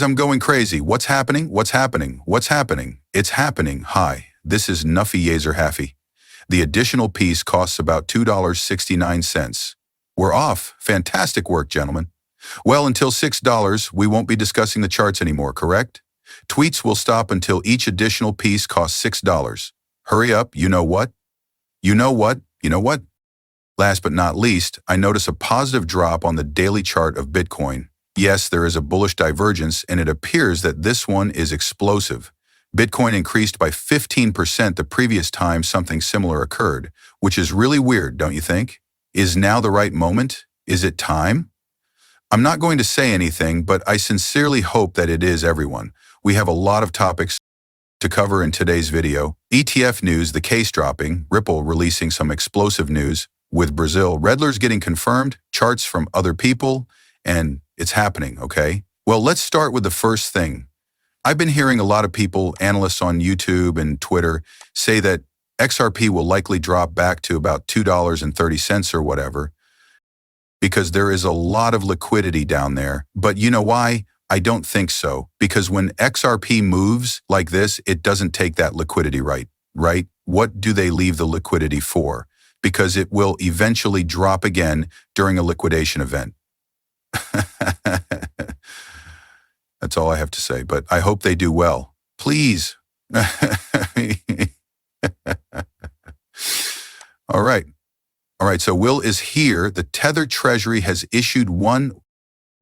I'm going crazy. What's happening? What's happening? What's happening? It's happening. Hi, this is Nuffy Yazer Haffy. The additional piece costs about $2.69. We're off. Fantastic work, gentlemen. Well, until $6, we won't be discussing the charts anymore, correct? Tweets will stop until each additional piece costs $6. Hurry up, you know what? You know what? You know what? Last but not least, I notice a positive drop on the daily chart of Bitcoin. Yes, there is a bullish divergence, and it appears that this one is explosive. Bitcoin increased by 15% the previous time something similar occurred, which is really weird, don't you think? Is now the right moment? Is it time? I'm not going to say anything, but I sincerely hope that it is, everyone. We have a lot of topics to cover in today's video. ETF news, the case dropping, Ripple releasing some explosive news, with Brazil, Redlers getting confirmed, charts from other people, and it's happening, okay? Well, let's start with the first thing. I've been hearing a lot of people, analysts on YouTube and Twitter, say that XRP will likely drop back to about $2.30 or whatever, because there is a lot of liquidity down there. But you know why? I don't think so. Because when XRP moves like this, it doesn't take that liquidity, right? What do they leave the liquidity for? Because it will eventually drop again during a liquidation event. That's all I have to say, but I hope they do well. Please. All right, so Will is here. The Tether Treasury has issued 1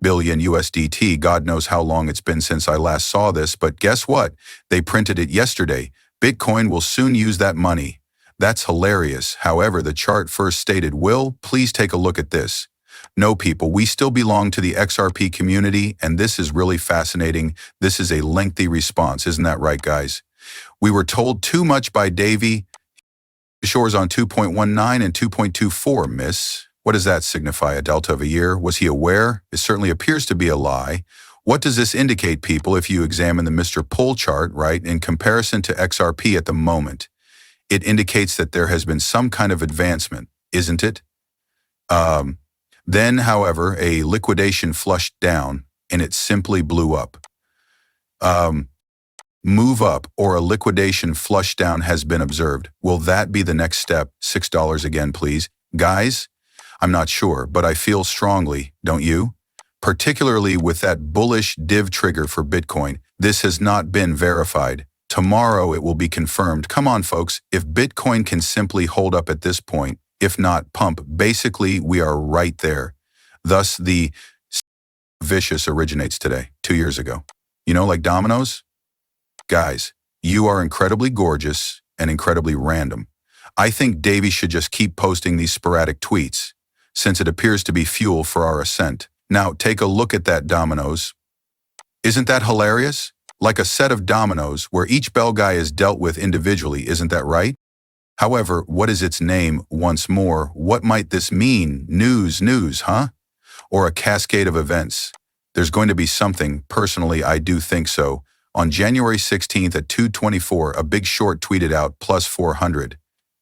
billion USDT. God knows how long it's been since I last saw this, but guess what? They printed it yesterday. Bitcoin will soon use that money. That's hilarious. However, the chart first stated, Will, please take a look at this. No, people, we still belong to the XRP community, and this is really fascinating. This is a lengthy response, isn't that right, guys? We were told too much by Davey. Shores on 2.19 and 2.24, miss. What does that signify, a delta of a year? Was he aware? It certainly appears to be a lie. What does this indicate, people, if you examine the Mr. Pull chart, right, in comparison to XRP at the moment? It indicates that there has been some kind of advancement, isn't it? Then, however, a liquidation flushed down, and it simply blew up. Move up or a liquidation flush down has been observed. Will that be the next step? $6 again, please. Guys, I'm not sure, but I feel strongly, don't you? Particularly with that bullish div trigger for Bitcoin. This has not been verified. Tomorrow it will be confirmed. Come on, folks. If Bitcoin can simply hold up at this point, if not pump, basically we are right there. Thus, the vicious originates today, 2 years ago. You know, like dominoes? Guys, you are incredibly gorgeous and incredibly random. I think Davey should just keep posting these sporadic tweets, since it appears to be fuel for our ascent. Now, take a look at that dominoes. Isn't that hilarious? Like a set of dominoes where each bell guy is dealt with individually, isn't that right? However, what is its name once more? What might this mean? News, huh? Or a cascade of events? There's going to be something. Personally, I do think so. On January 16th at 2:24, a Big Short tweeted out plus 400.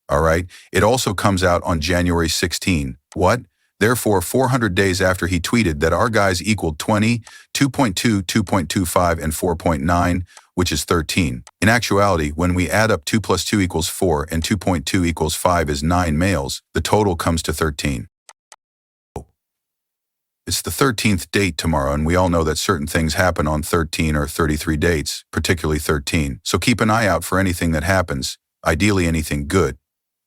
All right? It also comes out on January 16. What? Therefore, 400 days after he tweeted that our guys equaled 20, 2.2, 2.25, and 4.9, which is 13. In actuality, when we add up 2 plus 2 equals 4 and 2.2 equals 5 is 9 males, the total comes to 13. It's the 13th date tomorrow, and we all know that certain things happen on 13 or 33 dates, particularly 13. So keep an eye out for anything that happens, ideally anything good.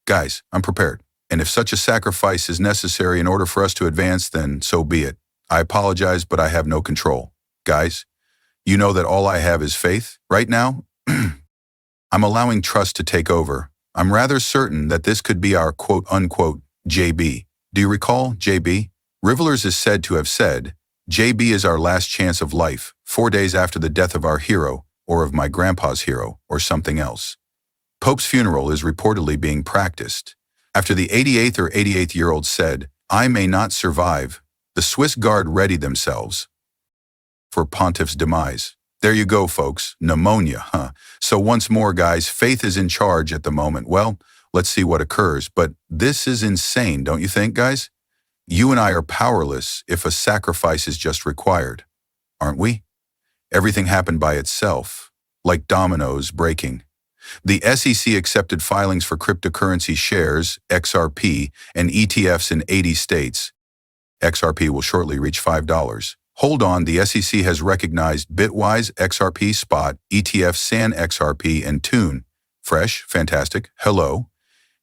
Guys, I'm prepared. And if such a sacrifice is necessary in order for us to advance, then so be it. I apologize, but I have no control. Guys, you know that all I have is faith. Right now, I'm allowing trust to take over. I'm rather certain that this could be our quote-unquote JB. Do you recall JB? Rivelers is said to have said, JB is our last chance of life, 4 days after the death of our hero, or of my grandpa's hero, or something else. Pope's funeral is reportedly being practiced. After the 88th or 88th-year-old said, I may not survive, the Swiss Guard readied themselves for Pontiff's demise. There you go, folks. Pneumonia, huh? So once more, guys, faith is in charge at the moment. Well, let's see what occurs. But this is insane, don't you think, guys? You and I are powerless if a sacrifice is just required, aren't we? Everything happened by itself, like dominoes breaking. The SEC accepted filings for cryptocurrency shares, XRP, and ETFs in 80 states. XRP will shortly reach $5. Hold on, the SEC has recognized Bitwise, XRP, Spot, ETF, SAN, XRP, and Tune. Fresh, fantastic, hello.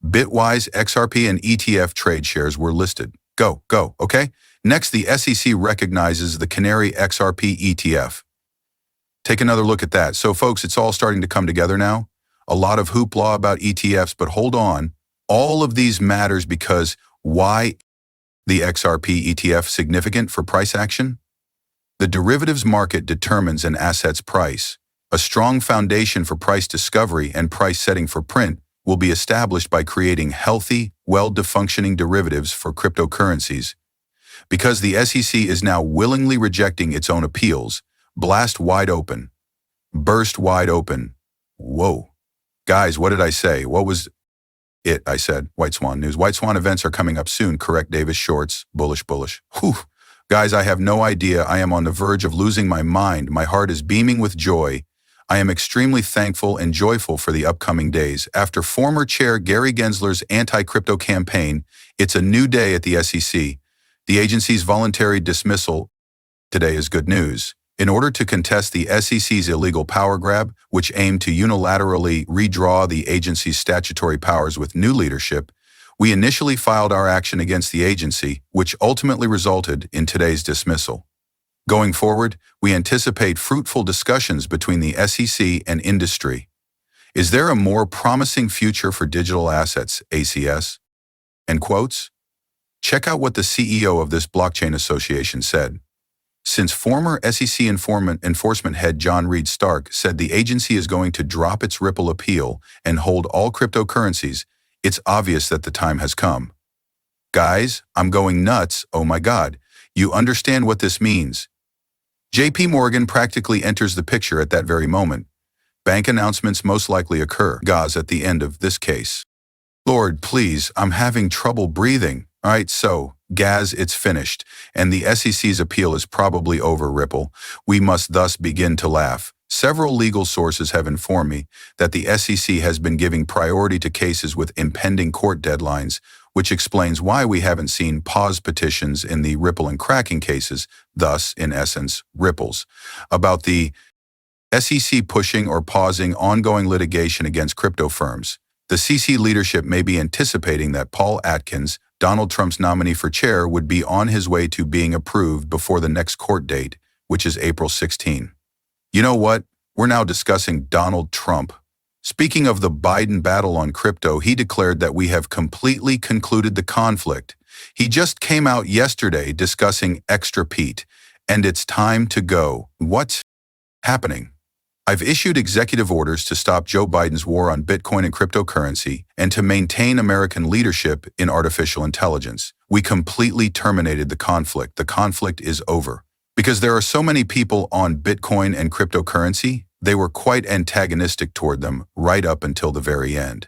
Bitwise, XRP, and ETF trade shares were listed. Go, okay? Next, the SEC recognizes the Canary XRP ETF. Take another look at that. So folks, it's all starting to come together now. A lot of hoopla about ETFs, but hold on. All of these matters because why the XRP ETF significant for price action? The derivatives market determines an asset's price. A strong foundation for price discovery and price setting for print will be established by creating healthy, well-functioning derivatives for cryptocurrencies. Because the SEC is now willingly rejecting its own appeals, blast wide open. Burst wide open. Whoa. Guys, what did I say? What was it? I said, White Swan News. White Swan events are coming up soon, correct, Davis? Shorts, bullish. Whew. Guys, I have no idea. I am on the verge of losing my mind. My heart is beaming with joy. I am extremely thankful and joyful for the upcoming days. After former Chair Gary Gensler's anti-crypto campaign, it's a new day at the SEC. The agency's voluntary dismissal today is good news. In order to contest the SEC's illegal power grab, which aimed to unilaterally redraw the agency's statutory powers with new leadership, we initially filed our action against the agency, which ultimately resulted in today's dismissal. Going forward, we anticipate fruitful discussions between the SEC and industry. Is there a more promising future for digital assets, ACS? End quotes. Check out what the CEO of this blockchain association said. Since former SEC enforcement head John Reed Stark said the agency is going to drop its Ripple appeal and hold all cryptocurrencies, it's obvious that the time has come. Guys, I'm going nuts, oh my God. You understand what this means. JP Morgan practically enters the picture at that very moment. Bank announcements most likely occur. Gaz at the end of this case. Lord, please, I'm having trouble breathing. All right, so, Gaz, it's finished, and the SEC's appeal is probably over, Ripple. We must thus begin to laugh. Several legal sources have informed me that the SEC has been giving priority to cases with impending court deadlines, which explains why we haven't seen pause petitions in the Ripple and Kraken cases, thus, in essence, ripples. About the SEC pushing or pausing ongoing litigation against crypto firms. The CC leadership may be anticipating that Paul Atkins, Donald Trump's nominee for chair, would be on his way to being approved before the next court date, which is April 16. You know what? We're now discussing Donald Trump. Speaking of the Biden battle on crypto, he declared that we have completely concluded the conflict. He just came out yesterday discussing XRP, and it's time to go. What's happening? I've issued executive orders to stop Joe Biden's war on Bitcoin and cryptocurrency and to maintain American leadership in artificial intelligence. We completely terminated the conflict. The conflict is over. Because there are so many people on Bitcoin and cryptocurrency, they were quite antagonistic toward them right up until the very end.